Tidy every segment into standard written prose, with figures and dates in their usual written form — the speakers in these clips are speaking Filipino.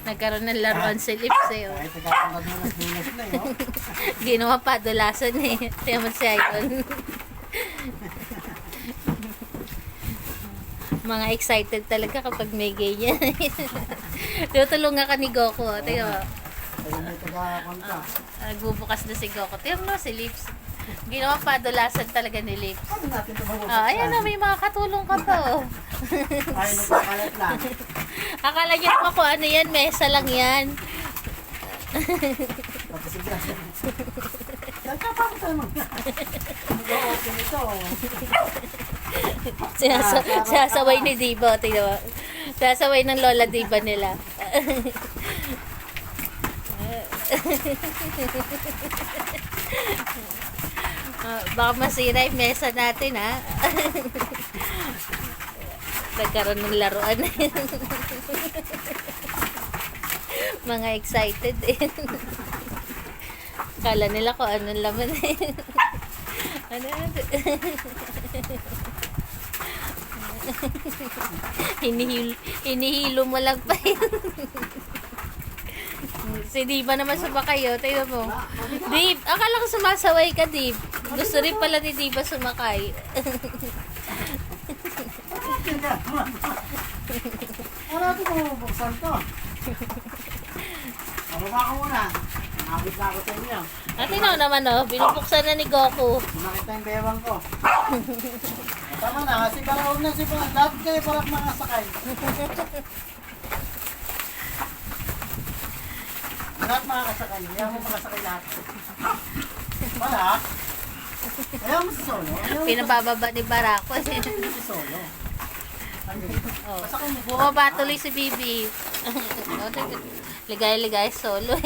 Nagkaroon ng laruan si Lips eh. Oh. Kahit nagkakadulas-dulas na yun. Ginawa pa, dulasan eh. Tiyan mo si Idol. Mga excited talaga kapag may ganyan. Tutulungan ka ni Goku. Tingnan mo. Ayun may taga-konta. Nagbubukas na si Goku. Tingnan mo si Lips. Ginawa pa, dulasan talaga ni Lips. Ano natin ito ba? Ayan na, may mga katulong ka pa. Oh. Ay, nagkakalat lang. Akala niyo pa kung ano yan, mesa lang yan. Tapos siya. Nagkapakot tayo mga. Mag-open ito. Sasaway ni Diba. Tingnan mo. Sasaway ng Lola Diba nila. Baka masira yung mesa natin, ha? Nagkaroon ng laruan na yun. Mga excited din. Kala nila kung anong laman eh. Ano? Hinihilo mo lang pa yun. Si Diba naman sumakay, oh. Tingnan mo. Dib, akala ko sumasaway ka, Dib. Gusto rin pala ni Diba sumakay. Wala ito kung mabuksan to. Mababa ko muna. Nakabit na ako sa inyo. At tingnan naman, oh. Binubuksan na ni Goku. Nakita yung bewang ko. Tama na, kasi para huwag na si Parang. Lahat kayo parang mga sakay. Lahat makakasakay. Ayaw mo makasakay lahat. Wala. Ayaw mo si Solo. Pinabababa ni Barako. Ayaw mo si Solo. Oh. Masakay mo. Bumaba tuloy si Bibi. Ligay-ligay solo.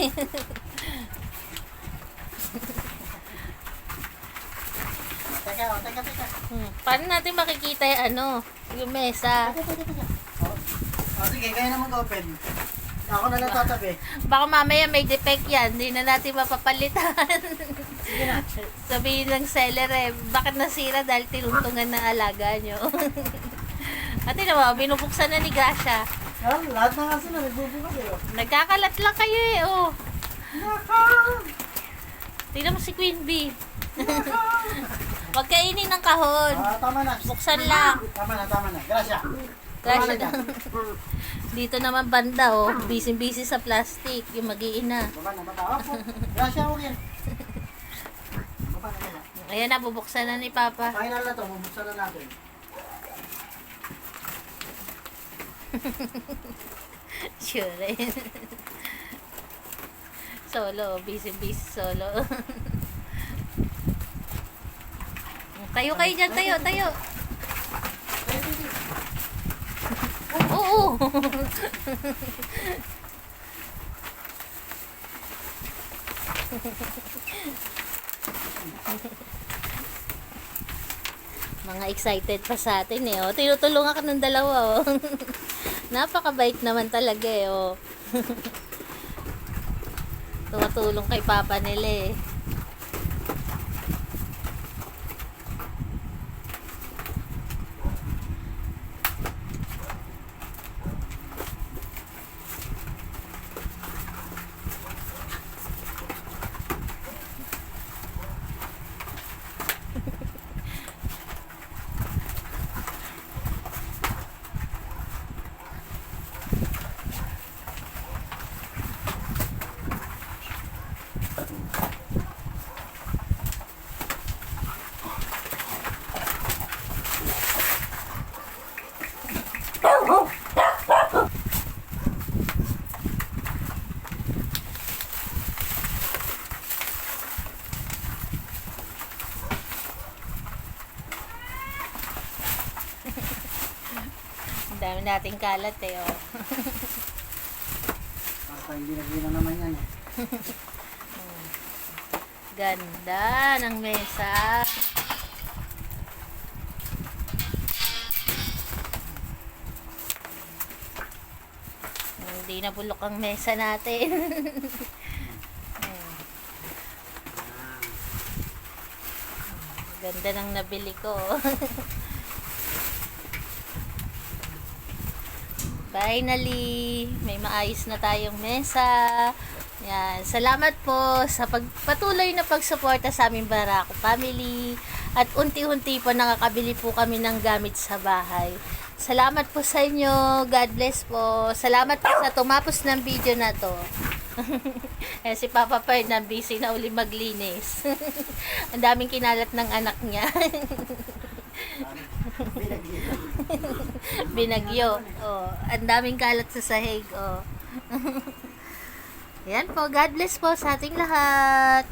Teka. Paano natin makikita yung ano, yung mesa? Teka. Sige, kayo na mag-open. Ako na lang tatabi. Baka mamaya may defect yan, hindi na natin mapapalitan. Sige na. Sabihin ng seller eh, bakit nasira dahil tinuntungan ng alaga nyo. At yun naman, binubuksan na ni Gracia. Lahat na nga sila, nagbubukas eh. Nagkakalat lang kayo eh, oh. Naka! Tingnan mo si Queen Bee. Huwag kainin ng kahon. Tama na. Buksan lang. Tama na. Gracia. Gracia na. Dito naman banda, oh. Busy-busy sa plastic. Yung mag-iina. Baba na. Opo. Gracia, huwag yan. Baba na. Ayan na, bubuksan na ni Papa. Final na to, mabuksan na natin. Sure. Solo, busy-busy solo. Tayo kayo dyan, tayo. Oo. Mga excited pa sa atin eh. Oh. Tinutulungan ka ng dalawa. Oh. Napakabait naman talaga eh. Oh. Tumutulong kay Papa nila eh. Ang dami nating kalat eh, oh. Basta hindi na naman yan eh. Ganda ng mesa. Hindi na bulok ang mesa natin. Ganda ng nabili ko. finally, may maayos na tayong mesa. Yan. Salamat po sa patuloy na pagsuporta sa aming Barako family. At unti-unti po nakakabili po kami ng gamit sa bahay. Salamat po sa inyo. God bless po. Salamat po sa tumapos ng video na to. Eh, si Papa Ferd na busy na uli maglinis. Ang daming kinalat ng anak niya. Binagyo. Oh, ang daming kalat sa sahig. Oh. Yan po. God bless po sa ating lahat.